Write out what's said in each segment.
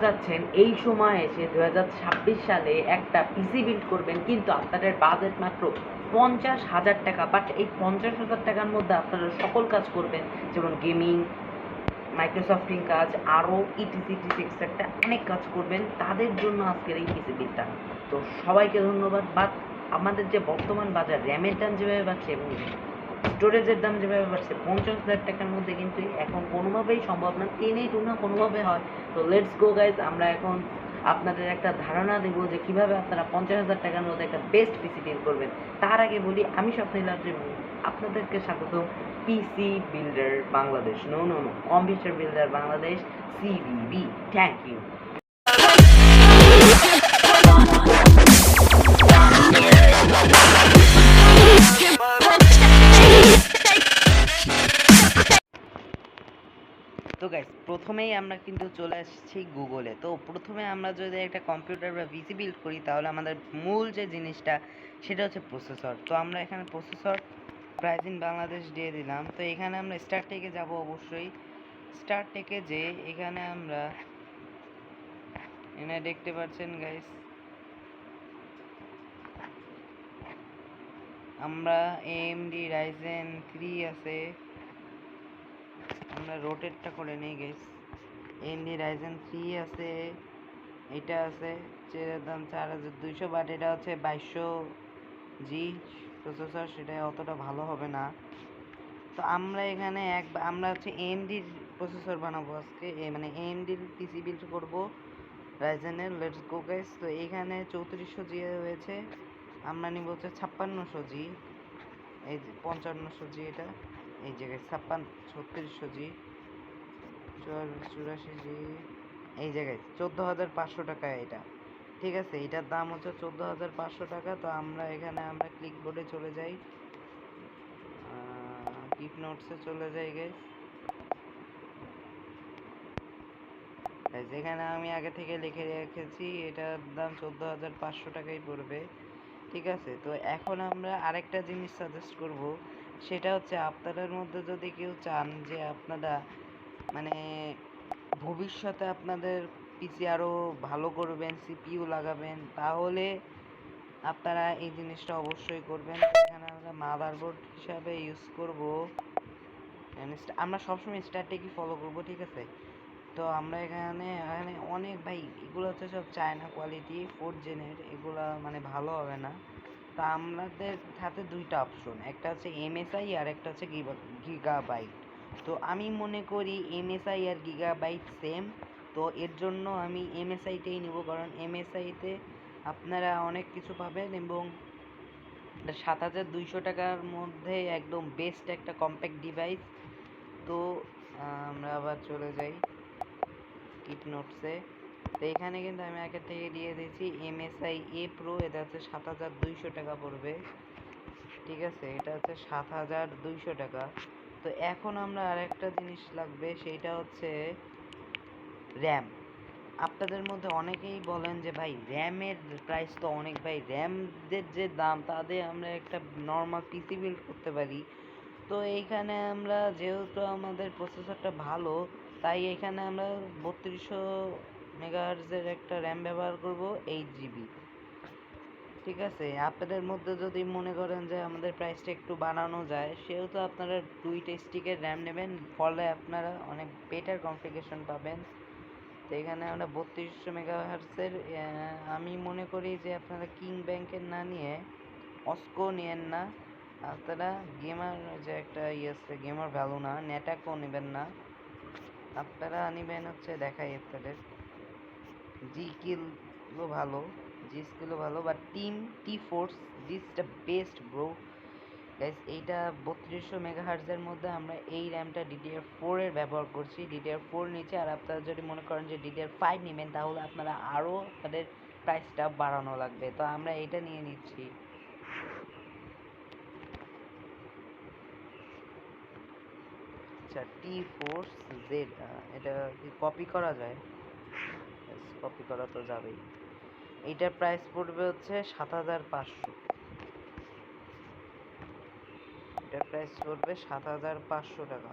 চাচ্ছেন এই সময় এসে 2026 সালে একটা পিসি বিল্ড করবেন, কিন্তু আপনাদের বাজেট মাত্র 50,000 টাকা। বাট এই 50,000 টাকার মধ্যে আপনারা সকল কাজ করবেন, যেমন গেমিং, মাইক্রোসফটিং কাজ, আরও ইটিসি এক্সট্রা অনেক কাজ করবেন। তাদের জন্য আজকের এই পিসি বিলটা। তো সবাইকে ধন্যবাদ। বাট আমাদের যে বর্তমান বাজার র্যামের দাম যেভাবে বাড়ছে এবং স্টোরেজের দাম যেভাবে বাড়ছে, 50,000 টাকার মধ্যে কিন্তু এখন কোনোভাবেই সম্ভব না, টেনেই টু না কোনোভাবে হয়। তো লেটস গো গাইজ, আমরা এখন আপনাদের একটা ধারণা দেবো যে কীভাবে আপনারা 50,000 টাকার মধ্যে একটা বেস্ট পিসি বিল্ড করবেন। তার আগে বলি, আমি স্বপ্নিল আপনাদেরকে স্বাগত PC builder Bangladesh, no computer builder Bangladesh, CBB. Thank you. তো গাইস, প্রথমেই আমরা কিন্তু চলে আসছি গুগলে। তো প্রথমে আমরা যদি একটা কম্পিউটার বা পিসি বিল্ড করি, তাহলে আমাদের মূল যে জিনিসটা সেটা হচ্ছে প্রসেসর। তো আমরা এখানে প্রসেসর প্রাইস ইন বাংলাদেশ দিয়ে দিলাম। তো এখানে আমরা স্টার্ট টেকে যাব, অবশ্যই স্টার্ট টেকে যে এখানে আমরা এখানে দেখতে পাচ্ছেন গাইস, আমরা এএমডি রাইজেন 3 আছে, আমরা রোটেটটা করে নেই গাইস। এএমডি রাইজেন 3 আছে, এটা আছে, যেটার দাম 4200, বাট এটা হচ্ছে 2200G প্রসেসর, সেটা অতটা ভালো হবে না। তো আমরা এখানে আমরা হচ্ছে এএমডির প্রসেসর বানাবো আজকে, মানে এএমডির পিসি বিল্ড করবো রাইজেনের। Let's go guys. তো এইখানে 3400G হয়েছে, আমরা নিব হচ্ছে 5600G, এই যে 5500G, এটা এই জায়গায় 3600G, 84G, এই জায়গায় 14,500 টাকা এটা। ঠিক আছে, এটার দাম হচ্ছে 14,500 টাকা। তো আমরা এখানে আমরা ক্লিক বোর্ডে চলে যাই, কিপ নোটসে চলে যাই গাইস। যেখানে আমি আগে থেকে লিখে রেখেছি এটার দাম 14,500 টাকাই পড়বে। ঠিক আছে, তো এখন আমরা আরেকটা জিনিস সাজেস্ট করব, সেটা হচ্ছে আপনাদের মধ্যে যদি কেউ চান যে আপনারা মানে ভবিষ্যতে আপনাদের পিসি আরও ভালো করবেন, সিপিইউ লাগাবেন, তাহলে আপনারা এই জিনিসটা অবশ্যই করবেন। এখানে আমরা মাদারবোর্ড হিসাবে ইউজ করব, আমরা সবসময় স্ট্র্যাটেজি ফলো করব। ঠিক আছে, তো আমরা এখানে অনেক ভাই, এগুলো হচ্ছে সব চায়না কোয়ালিটি 4th জেনের, এগুলা মানে ভালো হবে না। তো আমাদের হাতে দুইটা অপশন, একটা হচ্ছে এমএসআই আর একটা হচ্ছে গিগাবাইট। তো আমি মনে করি এমএসআই আর গিগাবাইট সেম, তো এর জন্য আমি এমএসআইটাই নিব, কারণ এমএসআইতে আপনারা অনেক কিছু পাবেন এবং 7,200 টাকার মধ্যে একদম বেস্ট একটা কম্প্যাক্ট ডিভাইস। তো আমরা আবার চলে যাই কিপ নোটসে। তো এখানে কিন্তু আমি আগে থেকে দিয়ে দিয়েছি এমএসআই এ প্রো, এটা হচ্ছে 7,200 টাকা পড়বে। ঠিক আছে, এটা হচ্ছে 7,200 টাকা। তো এখন আমরা আরেকটা জিনিস লাগবে, সেইটা হচ্ছে র্যাম। আপনাদের মধ্যে অনেকেই বলেন যে ভাই র্যামের প্রাইস তো অনেক, ভাই র্যামদের যে দাম তাদের আমরা একটা নর্মাল পিসি বিল্ড করতে পারি। তো এইখানে আমরা যেহেতু আমাদের প্রসেসরটা ভালো, তাই এখানে আমরা 3200 মেগাহার্জের একটা র্যাম ব্যবহার করব, 8GB। ঠিক আছে, আপনাদের মধ্যে যদি মনে করেন যে আমাদের প্রাইসটা একটু বানানো যায়, সেহেতু আপনারা 2টা স্টিকের র্যাম নেবেন, ফলে আপনারা অনেক বেটার কনফিগারেশন পাবেন। তো এখানে আমরা 3200 মেগাহার্জের, আমি মনে করি যে আপনারা কিং ব্যাংকের না নিয়ে অস্কো নিয়েন না, আপনারা গেমার যে একটা আছে গেমার ভ্যালু না, নেটাকও নেবেন না, আপনারা নেবেন হচ্ছে দেখাই আপনাদের জি স্কিলও ভালো, জি স্কিলও ভালো, বা T force, this the best bro guys. এইটা 3200 মেগাহার্জের মধ্যে আমরা এই র্যামটা DDR4 এর ব্যবহার করছি, DDR4 নিচে। আর আপনারা যদি মনে করেন যে DDR5 নেবেন, তাহলে আপনারা আরও তাদের প্রাইসটা বাড়ানো লাগবে। তো আমরা এটা নিয়ে নিচ্ছি। আচ্ছা, T4Z, এটা কি কপি করা যায়? কপি করা তো যাবেই। এইটার প্রাইস পড়বে হচ্ছে 7,500, এটার প্রাইস পড়বে 7,500 টাকা।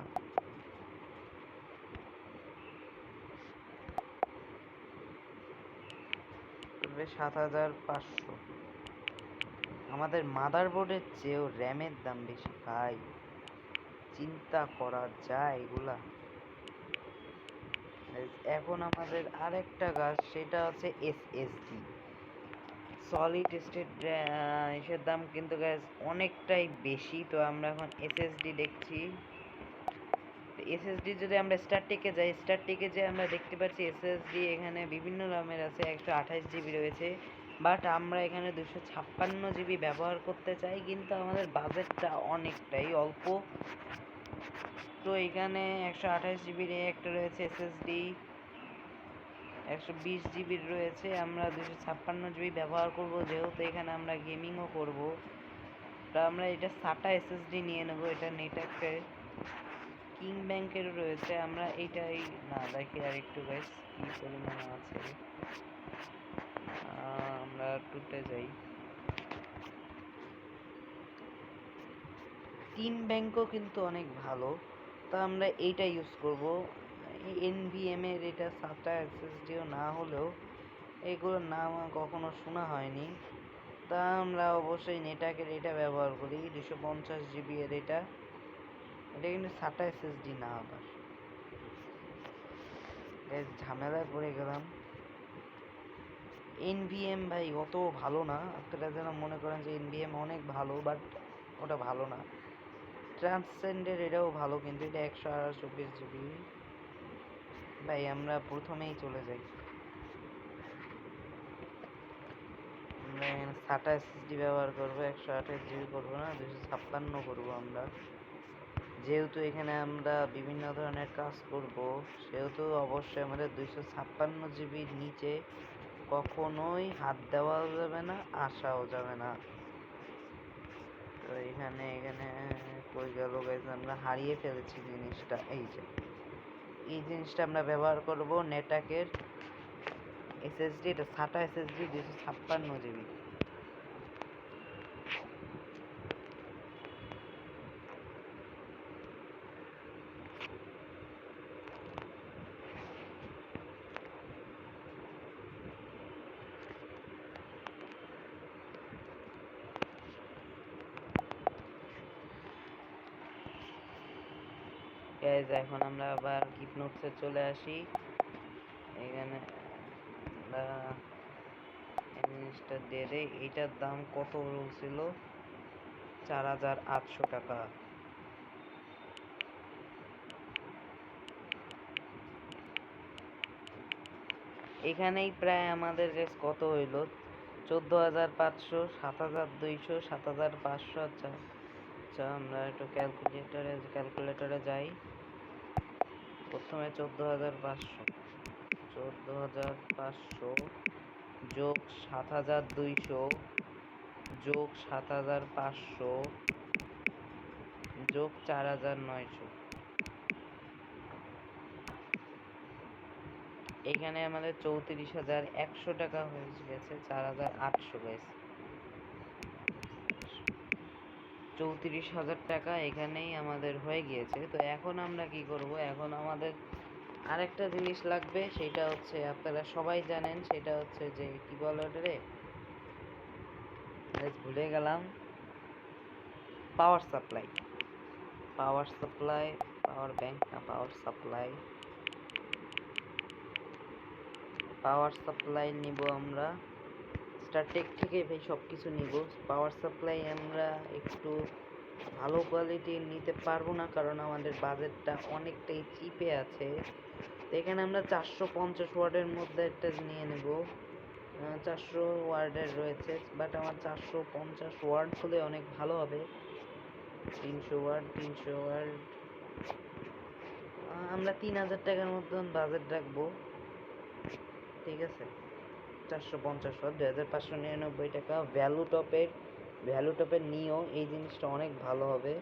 আসবে 7500। আমাদের মাদারবোর্ডের চেয়েও র্যামের দাম বেশি ভাই, চিন্তা করা যায় এগুলা। এখন আমাদের আরেকটা কাজ, সেটা হচ্ছে এসএসডি, সলিড স্টেট এসের দাম কিন্তু গ্যাস অনেকটাই বেশি। তো আমরা এখন এসএসডি দেখছি। এসএসডি যদি আমরা স্টারটেকে যাই, স্টারটেকে যে আমরা দেখতে পাচ্ছি এসএসডি এখানে বিভিন্ন দামের আছে। 128 জিবি রয়েছে, বাট আমরা এখানে 256 জিবি ব্যবহার করতে চাই, কিন্তু আমাদের বাজেটটা অনেকটাই অল্প। তো এখানে 128 জিবির একটা রয়েছে এসএসডি, 120 জিবির রয়েছে। আমরা 256 জিবি ব্যবহার করব, যেহেতু এখানে আমরা গেমিংও করব। তো আমরা এটা SATA এসএসডি নিয়ে নেব। এটা নেটওয়ার্কের কিং ব্যাংকেরও রয়েছে। আমরা এইটাই না দেখি আর একটু গাইস কি পরিমাণে আছে। আমরা টুতে যাই। কিং ব্যাংকও কিন্তু অনেক ভালো। তা আমরা এইটা ইউজ করব। NVM এর এটা SATA এসএসডিও না হলেও এগুলোর নাম কখনো শোনা হয়নি। তা আমরা অবশ্যই নেটওয়ার্কের এটা ব্যবহার করি, 250 জিবি এর এটা কিন্তু SATA এসএসডি না। আবার ঝামেলায় পড়ে গেলাম। NVM ভাই অত ভালো না, আপনারা যেন মনে করেন যে NVM অনেক ভালো, বাট ওটা ভালো না। ট্রান্সেন্ডের এটাও ভালো, কিন্তু এটা 124 জিবি। ভাই আমরা প্রথমেই চলে যাই। আমরা এখানে SATA এসএসডি ব্যবহার করবো, 128 জিবি করবো না, 256 করবো আমরা। যেহেতু এখানে আমরা বিভিন্ন ধরনের কাজ করব, সেহেতু অবশ্যই আমাদের 256 জিবির নিচে কখনোই হাত দেওয়াও যাবে না, আসাও যাবে না। তো এখানে কই গেল গাইস, আমরা হারিয়ে ফেলেছি জিনিসটা। এই জিনিসটা আমরা ব্যবহার করব নেটওয়ার্কের এসএসডি, এটা SATA এসএসডি 256 জিবি। গাইস এখন আমরা আবার কিপনোটসে চলে আসি। এখানে আমরা জিনিসটা দিয়ে দেই। এইটার দাম কত ছিল? 4800 টাকা। এখানেই প্রায় আমাদের কাছে কত হইল? 14500, 7200, 7500। আচ্ছা আচ্ছা, আমরা একটু ক্যালকুলেটরে যাই। প্রথমে 14500, 14500 যোগ 7200 যোগ 7500 যোগ 4900। এখানে আমাদের 34100 টাকা হয়ে গেছে। 4800 গাইস, 34,000 টাকা এখানেই আমাদের হয়ে গিয়েছে। তো এখন আমরা কি করব? এখন আমাদের আরেকটা জিনিস লাগবে, সেটা হচ্ছে আপনারা সবাই জানেন, সেটা হচ্ছে যে কি বলে ওটারে, ভুলে গেলাম। Power supply, power supply, power bank না, পাওয়ার সাপ্লাই। পাওয়ার সাপ্লাই নিব আমরা স্টারটেক থেকে। ভাই সব কিছু নিব। পাওয়ার সাপ্লাই আমরা একটু ভালো কোয়ালিটির নিতে পারবো না, কারণ আমাদের বাজেটটা অনেকটাই চিপে আছে। এখানে আমরা 450 ওয়ার্ডের মধ্যে একটা নিয়ে নেব। 400 ওয়ার্ডের রয়েছে, বাট আমার 450 ওয়ার্ড হলে অনেক ভালো হবে। 300 ওয়ার্ড, 300 ওয়ার্ড আমরা 3000 টাকার মতন বাজেট রাখবো, ঠিক আছে। 450 ওয়ার্ড 2599 টাকা। ভ্যালুটপের নিও, এই জিনিসটা অনেক ভালো হবে।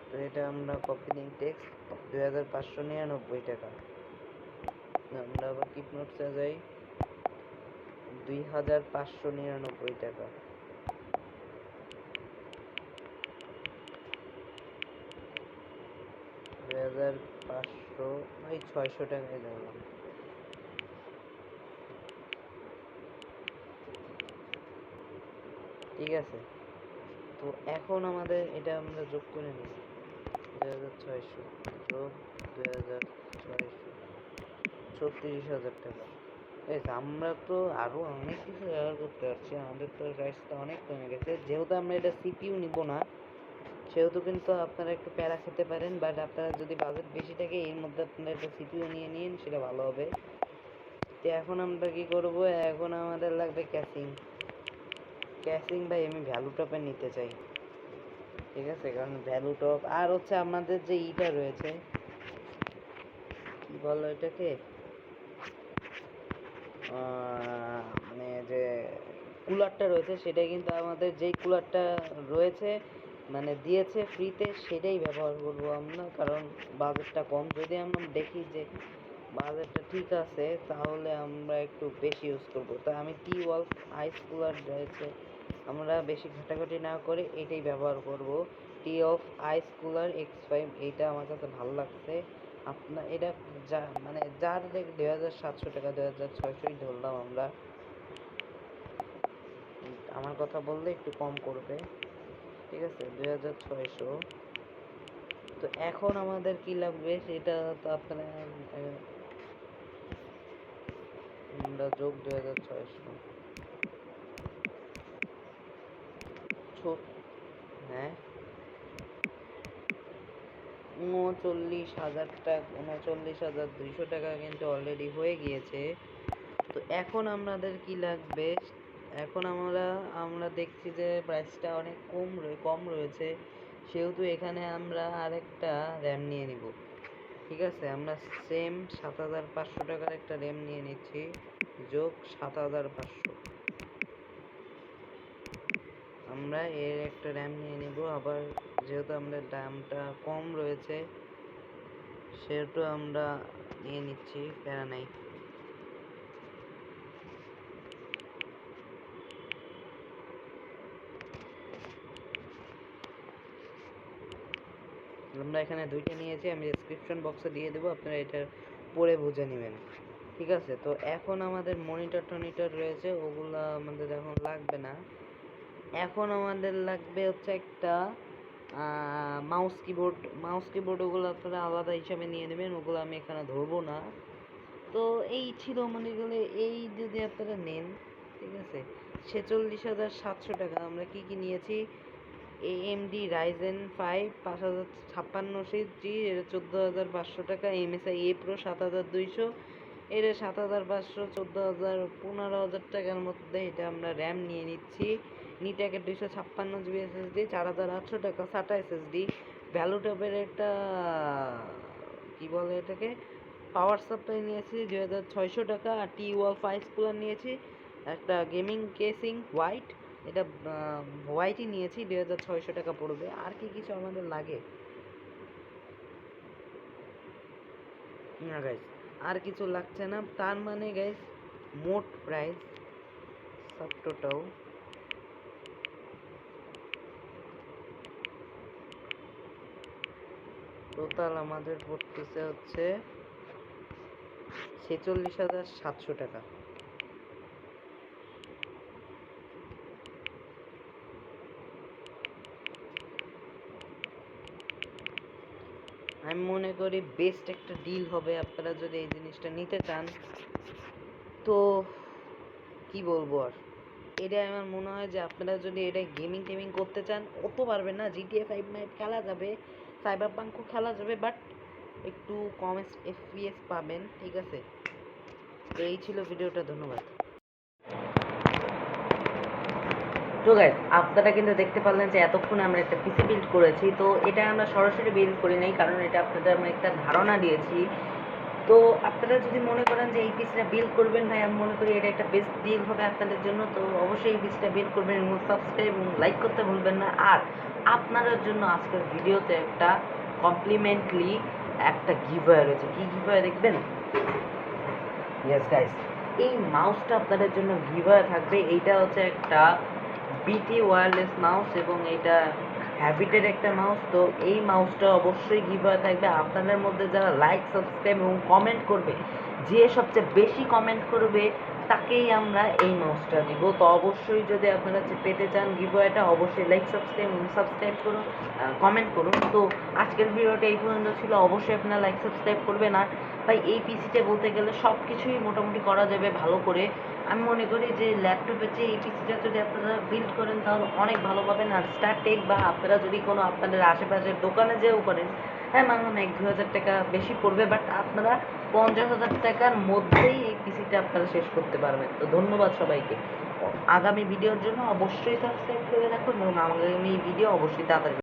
তো এটা আমরা কপি লিঙ্ক টেক্সট 2599 টাকা। আমরা আবার কিপনোটসে যাই, 2599 টাকা। 2500 ওই 600 টাকায় দিলাম। ঠিক আছে। তো এখন আমাদের এটা আমরা যোগ করে নিই, 2600 যোগ 2600, 36,000 টাকা। আমরা তো আরো অনেক কিছু ব্যবহার করতে পারছি, আমাদের তো প্রাইসটা অনেক কমে গেছে। যেহেতু আমরা এটা সিপিইউ নিব না, সেহেতু কিন্তু আপনারা একটু প্যারা খেতে পারেন, বাট আপনারা যদি বাজেট বেশি থাকে এর মধ্যে আপনারা একটা সিপিইউ নিয়ে নিন, সেটা ভালো হবে। তো এখন আমরা কি করব, এখন আমাদের লাগবে ক্যাসিং। ক্যাসিং ভাই আমি ভ্যালু টপে নিতে চাই, ঠিক আছে, কারণ ভ্যালু টপ আর হচ্ছে আমাদের যে ইটা রয়েছে, কি বলো এটাকে, মানে যে কুলারটা রয়েছে, সেটা কিন্তু আমাদের যেই কুলারটা রয়েছে মানে দিয়েছে ফ্রিতে, সেটাই ব্যবহার করব আমরা, কারণ বাজেটটা কম। যদি আমরা দেখি যে বাজেটটা ঠিক আছে, তাহলে আমরা একটু বেশি ইউজ করব। তো আমি টি ওয়ালফ আইস কুলার রয়েছে, আমরা বেশি ঘাটাঘাটি না করে এটাই ব্যবহার করব। T of ice cooler X5, এইটা আমার কাছে ভালো লাগছে। আপনার এটা যা মানে যার রেট 2700 টাকা, 2600 ধরলাম আমরা। আমার কথা বললে একটু কম করবে, ঠিক আছে, 2600। তো এখন আমাদের কি লাগবে সেটা তো আপনারা আমরা যোগ 2600, হ্যাঁ 39,000 টাকা, 39,200 টাকা কিন্তু অলরেডি হয়ে গিয়েছে। তো এখন আমাদের কি লাগবে, এখন আমরা দেখছি যে প্রাইসটা অনেক কম রয়েছে, সেহেতু এখানে আমরা আরেকটা র্যাম নিয়ে নিব। ঠিক আছে, আমরা সেম 7,500 টাকার একটা র্যাম নিয়ে নিচ্ছি, যোগ 7,500। আমরা এর একটা র্যাম নিয়ে নিব আবার, যেহেতু আমাদের দামটা কম রয়েছে সেহেতু আমরা নিয়ে নিচ্ছি, প্যারা নাই। আমরা এখানে দুইটা নিয়েছি, আমি ডেসক্রিপশন বক্সে দিয়ে দেবো, আপনারা এটা পড়ে বুঝে নেবেন। ঠিক আছে, তো এখন আমাদের মনিটর টনিটর রয়েছে, ওগুলো আমাদের এখন লাগবে না। এখন আমাদের লাগবে হচ্ছে একটা মাউস কিবোর্ড ওগুলো আপনারা আলাদা হিসাবে নিয়ে নেবেন, ওগুলো আমি এখানে ধরবো না। তো এই ছিল মনে গেলে, এই যদি আপনারা নেন, ঠিক আছে, 46,700 টাকা। আমরা কি কি নিয়েছি, AMD Ryzen 5 5056 এর 14,500 টাকা, MSI A Pro 7,200 এর 7,500, 14,000, 15,000 টাকার মধ্যে এটা আমরা র্যাম নিয়ে নিচ্ছি। নিটেকের 256 GB SSD 4,800 টাকা, SATA SSD। ভ্যালুটপের একটা কি বলে এটাকে, পাওয়ার সাপ্লাই নিয়েছি 2,600 টাকা। আর টি ওয়ালফ আইস কুলার নিয়েছি একটা, গেমিং কেসিং হোয়াইট, এটা হোয়াইটই নিয়েছি, 2,600 টাকা পড়বে। আর কি কিছু আমাদের লাগে না গাইস, আর কিছু লাগছে না। তার মানে গাইস মোট প্রাইস সব টোটাল আমাদের পড়তেছে হচ্ছে 46,700 টাকা। আমি মনে করি বেস্ট একটা ডিল হবে, আপনারা যদি এই জিনিসটা নিতে চান। তো কি বলবো আর, এটা আমার মনে হয় যে আপনারা যদি এটা গেমিং টেমিং করতে চান, অত পারবেন না, GTA 5 খেলা যাবে, সাইবার পাঙ্কও খেলা যাবে, বাট একটু কম FPS পাবেন। ঠিক আছে, তো এই ছিল ভিডিওটা, ধন্যবাদ। তো গাইস, আপনারা কিন্তু দেখতে পারলেন যে এতক্ষণে আমরা একটা পিসি বিল্ড করেছি। তো এটা আমরা সরাসরি বিল্ড করি নাই, কারণ এটা আপনাদের আমি একটা ধারণা দিয়েছি। তো আপনারা যদি মনে করেন যে এই পিসটা বিল্ড করবেন, ভাই আমি মনে করি এটা একটা বেস্ট ডিল হবে আপনাদের জন্য। তো অবশ্যই এই পিসটা বিল্ড করবেন এবং সাবস্ক্রাইব এবং লাইক করতে ভুলবেন না। আর আপনাদের জন্য আজকের ভিডিওতে একটা কমপ্লিমেন্টলি একটা গিভওয়ে রয়েছে। কি গিভওয়ে দেখবেন? ইয়েস গাইস, এই মাউসটা আপনাদের জন্য গিভওয়ে থাকবে। এইটা হচ্ছে একটা বিটি ওয়্যারলেস মাউস এবং এটা হ্যাবিটের একটা মাউস। তো এই মাউসটা অবশ্যই গিভওয়ে থাকবে। আপনাদের মধ্যে যারা লাইক, সাবস্ক্রাইব এবং কমেন্ট করবে, যে সবচেয়ে বেশি কমেন্ট করবে তাকেই আমরা এই মাউসটা দিব। তো অবশ্যই যদি আপনারা পেতে চান গিভওয়েটা, অবশ্যই লাইক সাবস্ক্রাইব করুন, কমেন্ট করুন। তো আজকের ভিডিওটা এই পর্যন্ত ছিল। অবশ্যই আপনারা লাইক সাবস্ক্রাইব করবেন। আর ভাই এই পিসিতে বলতে গেলে সব কিছুই মোটামুটি করা যাবে ভালো করে। আমি মনে করি যে ল্যাপটপের চেয়ে এই পিসিটা যদি আপনারা বিল্ড করেন তাহলে অনেক ভালো পাবেন। আর স্টারটেক বা আপনারা যদি কোনো আপনাদের আশেপাশের দোকানে যেও করেন, হ্যাঁ মানলাম 1-2 হাজার টাকা বেশি পড়বে, বাট আপনারা 50,000 টাকার মধ্যেই এই পিসিটা আপনারা শেষ করতে পারবেন। তো ধন্যবাদ সবাইকে। আগামী ভিডিওর জন্য অবশ্যই সাবস্ক্রাইব করে রাখুন এবং আগামী ভিডিও অবশ্যই তাড়াতাড়ি